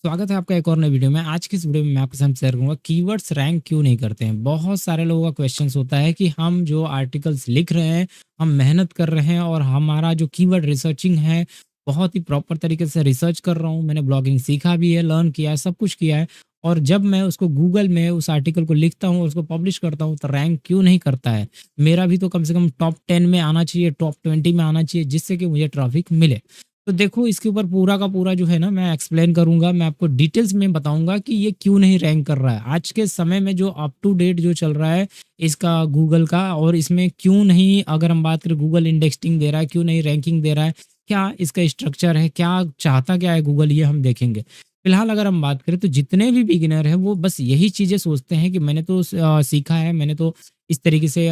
स्वागत है आपका एक और नई वीडियो में। आज की इस वीडियो में मैं आपके साथ शेयर करूंगा कीवर्ड्स रैंक क्यों नहीं करते हैं। बहुत सारे लोगों का क्वेश्चंस होता है कि हम जो आर्टिकल्स लिख रहे हैं, हम मेहनत कर रहे हैं और हमारा जो कीवर्ड रिसर्चिंग है, बहुत ही प्रॉपर तरीके से रिसर्च कर रहा हूँ। मैंने ब्लॉगिंग सीखा भी है, लर्न किया है, सब कुछ किया है। और जब मैं उसको गूगल में उस आर्टिकल को लिखता हूँ और उसको पब्लिश करता हूँ तो रैंक क्यों नहीं करता है। मेरा भी तो कम से कम टॉप 10 में आना चाहिए, टॉप 20 में आना चाहिए, जिससे कि मुझे ट्रैफिक मिले। तो देखो, इसके ऊपर पूरा का पूरा जो है ना, मैं एक्सप्लेन करूंगा। मैं आपको डिटेल्स में बताऊंगा कि ये क्यों नहीं रैंक कर रहा है आज के समय में, जो अप टू डेट जो चल रहा है इसका गूगल का, और इसमें क्यों नहीं, अगर हम बात करें गूगल इंडेक्सिंग दे रहा है, क्यों नहीं रैंकिंग दे रहा है, क्या इसका स्ट्रक्चर है, क्या चाहता क्या है गूगल, ये हम देखेंगे। फिलहाल अगर हम बात करें तो जितने भी बिगिनर हैं वो बस यही चीज़ें सोचते हैं कि मैंने तो सीखा है, मैंने तो इस तरीके से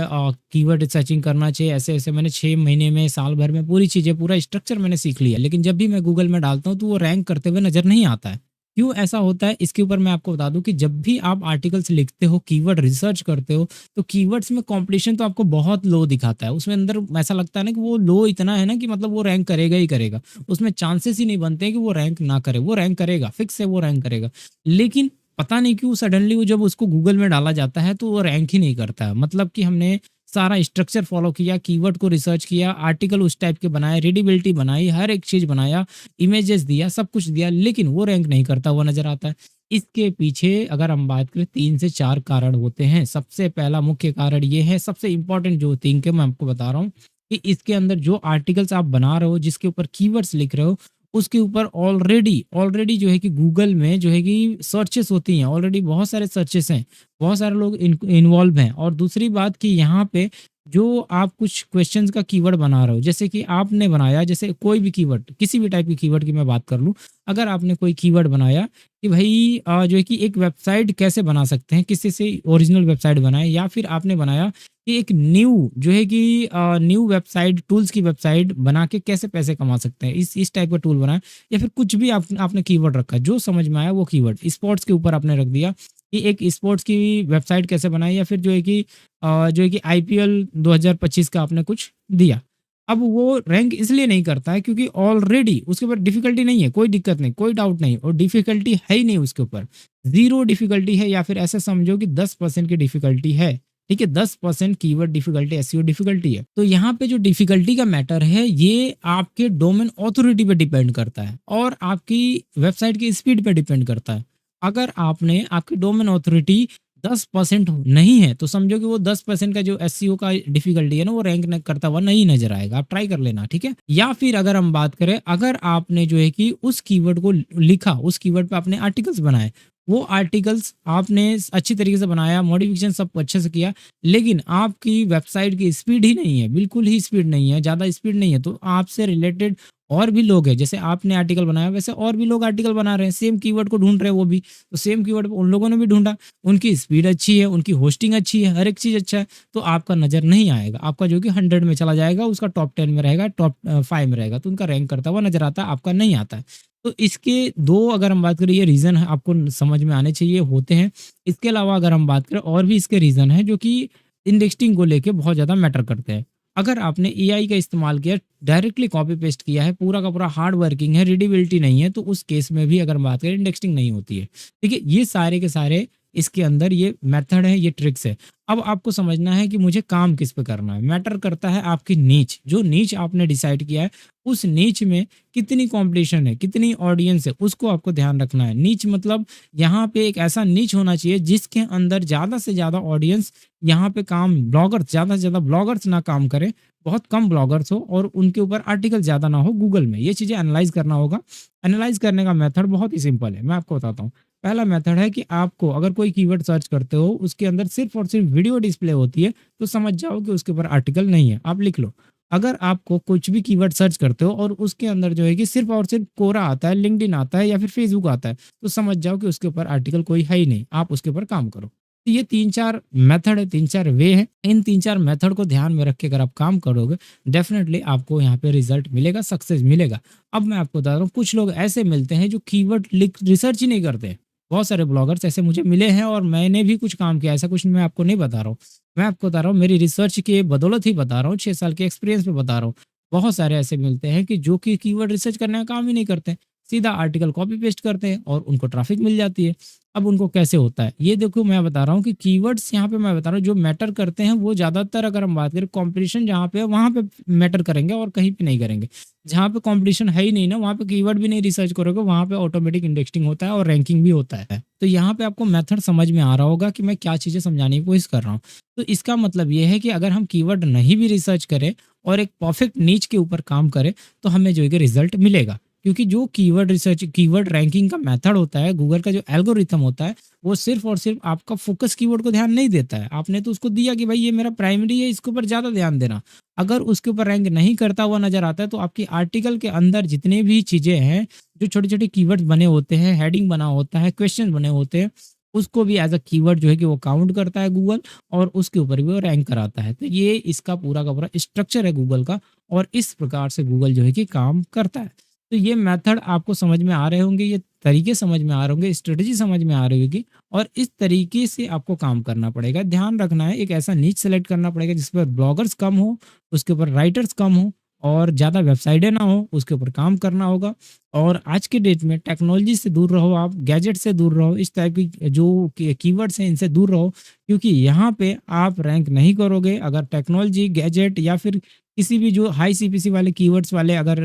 कीवर्ड सर्चिंग करना चाहिए, ऐसे-ऐसे मैंने 6 महीने में, साल भर में पूरी चीज़ें, पूरा स्ट्रक्चर मैंने सीख लिया। लेकिन जब भी मैं गूगल में डालता हूँ तो वो रैंक करते हुए नज़र नहीं आता है। क्यों ऐसा होता है, इसके ऊपर मैं आपको बता दूँ कि जब भी आप आर्टिकल्स लिखते हो, कीवर्ड रिसर्च करते हो, तो कीवर्ड्स में कॉम्पिटिशन तो आपको बहुत लो दिखाता है। उसमें अंदर ऐसा लगता है ना कि वो लो इतना है ना कि मतलब वो रैंक करेगा ही करेगा। उसमें चांसेस ही नहीं बनते हैं कि वो रैंक ना करे। वो रैंक करेगा, फिक्स है वो रैंक करेगा। लेकिन पता नहीं क्यों सडनली वो जब उसको गूगल में डाला जाता है तो वो रैंक ही नहीं करता है। मतलब कि हमने सारा स्ट्रक्चर फॉलो किया, कीवर्ड को रिसर्च किया, आर्टिकल उस टाइप के बनाए, रीडेबिलिटी बनाई, हर एक चीज बनाया, इमेजेस दिया, सब कुछ दिया, लेकिन वो रैंक नहीं करता हुआ नजर आता है। इसके पीछे अगर हम बात करें 3 से 4 कारण होते हैं। सबसे पहला मुख्य कारण ये है, सबसे इंपॉर्टेंट जो थिंक है मैं आपको बता रहा हूँ, कि इसके अंदर जो आर्टिकल्स आप बना रहे हो, जिसके ऊपर कीवर्ड्स लिख रहे हो, उसके ऊपर ऑलरेडी ऑलरेडी जो है कि गूगल में जो है कि सर्चेस होती हैं, ऑलरेडी बहुत सारे सर्चेस हैं, बहुत सारे लोग इन्वॉल्व हैं। और दूसरी बात कि यहाँ पे जो आप कुछ क्वेश्चंस का कीवर्ड बना रहे हो, जैसे कि आपने बनाया, जैसे कोई भी कीवर्ड, किसी भी टाइप की कीवर्ड की मैं बात कर लूँ, अगर आपने कोई कीवर्ड बनाया कि भाई जो है कि एक वेबसाइट कैसे बना सकते हैं, किसी से ओरिजिनल वेबसाइट बनाए, या फिर आपने बनाया कि एक न्यू जो है कि न्यू वेबसाइट, टूल्स की वेबसाइट बना के कैसे पैसे कमा सकते हैं, इस टाइप का टूल बनाया, या फिर कुछ भी आपने कीवर्ड रखा, जो समझ में आया वो कीवर्ड, स्पोर्ट्स के ऊपर आपने रख दिया कि एक स्पोर्ट्स की वेबसाइट कैसे बनाई, या फिर जो है कि आईपीएल 2025 का आपने कुछ दिया। अब वो रैंक इसलिए नहीं करता है क्योंकि ऑलरेडी उसके ऊपर डिफिकल्टी नहीं है, कोई दिक्कत नहीं, कोई डाउट नहीं, और डिफिकल्टी है ही नहीं उसके ऊपर। ज़ीरो डिफिकल्टी है, या फिर ऐसे समझो कि 10% की डिफिकल्टी है। ठीक है, 10% कीवर्ड डिफिकल्टी, एसईओ डिफिकल्टी है। तो यहाँ पे जो डिफिकल्टी का मैटर है, ये आपके डोमेन ऑथोरिटी पे डिपेंड करता है और आपकी वेबसाइट की स्पीड पे डिपेंड करता है। अगर आपने आपकी डोमेन ऑथोरिटी 10% नहीं है तो समझो कि वो 10% का जो एसईओ का डिफिकल्टी है ना, वो रैंक करता हुआ नहीं नजर आएगा। आप ट्राई कर लेना, ठीक है। या फिर अगर हम बात करें, अगर आपने जो है कि उस कीवर्ड को लिखा, उस कीवर्ड पे आपने आर्टिकल्स बनाए, वो आर्टिकल्स आपने अच्छी तरीके से बनाया, मॉडिफिकेशन सब अच्छे से किया, लेकिन आपकी वेबसाइट की स्पीड ही नहीं है, बिल्कुल ही स्पीड नहीं है, ज़्यादा स्पीड नहीं है, तो आपसे रिलेटेड और भी लोग हैं, जैसे आपने आर्टिकल बनाया वैसे और भी लोग आर्टिकल बना रहे हैं, सेम कीवर्ड को ढूंढ रहे हैं वो भी, तो सेम कीवर्ड उन लोगों ने भी ढूंढा, उनकी स्पीड अच्छी है, उनकी होस्टिंग अच्छी है, हर एक चीज़ अच्छा है, तो आपका नज़र नहीं आएगा, आपका जो कि 100 में चला जाएगा, उसका टॉप 10 में रहेगा, टॉप 5 में रहेगा, तो उनका रैंक करता हुआ नजर आता है, आपका नहीं आता है। तो इसके दो, अगर हम बात करें, ये रीज़न है, आपको समझ में आने चाहिए, होते हैं। इसके अलावा अगर हम बात करें, और भी इसके रीज़न है जो कि इंडेक्सिंग को लेके बहुत ज़्यादा मैटर करते हैं। अगर आपने एआई का इस्तेमाल किया, डायरेक्टली कॉपी पेस्ट किया है, पूरा का पूरा हार्ड वर्किंग है, रीडेबिलिटी नहीं है, तो उस केस में भी अगर हम बात करें, इंडेक्सिंग नहीं होती है। ठीक है, ये सारे के सारे इसके अंदर ये मेथड है, ये ट्रिक्स है। अब आपको समझना है कि मुझे काम किस पे करना है। मैटर करता है आपकी नीच, जो नीच आपने डिसाइड किया है, उस नीच में कितनी कंपटीशन है, कितनी ऑडियंस है, उसको आपको ध्यान रखना है। नीच मतलब यहाँ पे एक ऐसा नीच होना चाहिए जिसके अंदर ज़्यादा से ज़्यादा ऑडियंस, यहाँ पे काम ब्लॉगर्स, ज़्यादा से ज़्यादा ब्लॉगर्स ना काम करें, बहुत कम ब्लॉगर्स हो, और उनके ऊपर आर्टिकल ज़्यादा ना हो गूगल में। ये चीज़ें एनालाइज करना होगा। एनालाइज करने का मेथड बहुत ही सिंपल है, मैं आपको बताता हूँ। पहला मेथड है कि आपको अगर कोई कीवर्ड सर्च करते हो, उसके अंदर सिर्फ और सिर्फ वीडियो डिस्प्ले होती है, तो समझ जाओ कि उसके ऊपर आर्टिकल नहीं है, आप लिख लो। अगर आपको कुछ भी कीवर्ड सर्च करते हो और उसके अंदर जो है कि सिर्फ और सिर्फ कोरा आता है, लिंक्डइन आता है, या फिर फेसबुक आता है, तो समझ जाओ कि उसके ऊपर आर्टिकल कोई है ही नहीं, आप उसके ऊपर काम करो। तो ये 3-4 मेथड है, 3-4 वे है। इन 3-4 मेथड को ध्यान में रख के अगर आप काम करोगे, डेफिनेटली आपको यहाँ पे रिजल्ट मिलेगा, सक्सेस मिलेगा। अब मैं आपको बता रहा हूँ, कुछ लोग ऐसे मिलते हैं जो कीवर्ड रिसर्च ही नहीं करते। बहुत सारे ब्लॉगर्स ऐसे मुझे मिले हैं, और मैंने भी कुछ काम किया, ऐसा कुछ मैं आपको नहीं बता रहा हूँ। मैं आपको बता रहा हूँ, मेरी रिसर्च के बदौलत ही बता रहा हूँ, 6 साल के एक्सपीरियंस पे बता रहा हूँ। बहुत सारे ऐसे मिलते हैं कि जो कि कीवर्ड रिसर्च करने का काम ही नहीं करते, सीधा आर्टिकल कॉपी पेस्ट करते हैं और उनको ट्रैफिक मिल जाती है। अब उनको कैसे होता है? ये देखो मैं बता रहा हूँ कि कीवर्ड्स यहाँ पे मैं बता रहा हूँ जो मैटर करते हैं वो ज़्यादातर अगर हम बात करें कॉम्पिटिशन जहाँ पे है वहाँ पे मैटर करेंगे और कहीं पे नहीं करेंगे। जहाँ पे कॉम्पिटिशन है ही नहीं ना वहाँ पे कीवर्ड भी नहीं रिसर्च करोगे, वहाँ पे ऑटोमेटिक इंडेक्सिंग होता है और रैंकिंग भी होता है। तो यहाँ पे आपको मेथड समझ में आ रहा होगा कि मैं क्या चीज़ें समझाने की कोशिश कर रहा हूँ। तो इसका मतलब ये है कि अगर हम कीवर्ड नहीं भी रिसर्च करें और एक परफेक्ट नीच के ऊपर काम करें तो हमें जो है कि रिजल्ट मिलेगा। क्योंकि जो कीवर्ड रिसर्च कीवर्ड रैंकिंग का मेथड होता है, गूगल का जो एल्गोरिथम होता है, वो सिर्फ और सिर्फ आपका फोकस कीवर्ड को ध्यान नहीं देता है। आपने तो उसको दिया कि भाई ये मेरा प्राइमरी है, इसके ऊपर ज़्यादा ध्यान देना। अगर उसके ऊपर रैंक नहीं करता हुआ नज़र आता है तो आपकी आर्टिकल के अंदर जितने भी चीज़ें हैं, जो छोटे-छोटे कीवर्ड्स बने होते हैं, हेडिंग बना होता है, क्वेश्चन बने होते हैं, उसको भी एज़ अ कीवर्ड जो है कि वो काउंट करता है गूगल और उसके ऊपर भी वो रैंक कराता है। तो ये इसका पूरा का पूरा स्ट्रक्चर है गूगल का और इस प्रकार से गूगल जो है कि काम करता है। तो ये मेथड आपको समझ में आ रहे होंगे, ये तरीके समझ में आ रहे होंगे, स्ट्रेटजी समझ में आ रही होगी और इस तरीके से आपको काम करना पड़ेगा। ध्यान रखना है एक ऐसा नीच सेलेक्ट करना पड़ेगा जिस पर ब्लॉगर्स कम हो, उसके ऊपर राइटर्स कम हो और ज़्यादा वेबसाइटें ना हो, उसके ऊपर काम करना होगा। और आज के डेट में टेक्नोलॉजी से दूर रहो आप, गैजेट से दूर रहो, इस टाइप की जो कीवर्ड्स हैं इनसे दूर रहो क्योंकि यहाँ पे आप रैंक नहीं करोगे। अगर टेक्नोलॉजी, गैजेट या फिर किसी भी जो हाई सीपीसी वाले कीवर्ड्स वाले अगर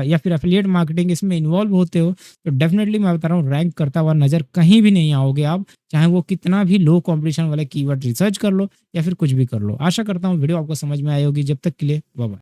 या फिर एफिलिएट मार्केटिंग इसमें इन्वॉल्व होते हो तो डेफिनेटली मैं बता रहा हूँ रैंक करता हुआ नज़र कहीं भी नहीं आओगे आप, चाहे वो कितना भी लो कॉम्पिटिशन वाले कीवर्ड रिसर्च कर लो या फिर कुछ भी कर लो। आशा करता हूँ वीडियो आपको समझ में आई होगी। जब तक के लिए बाय बाय।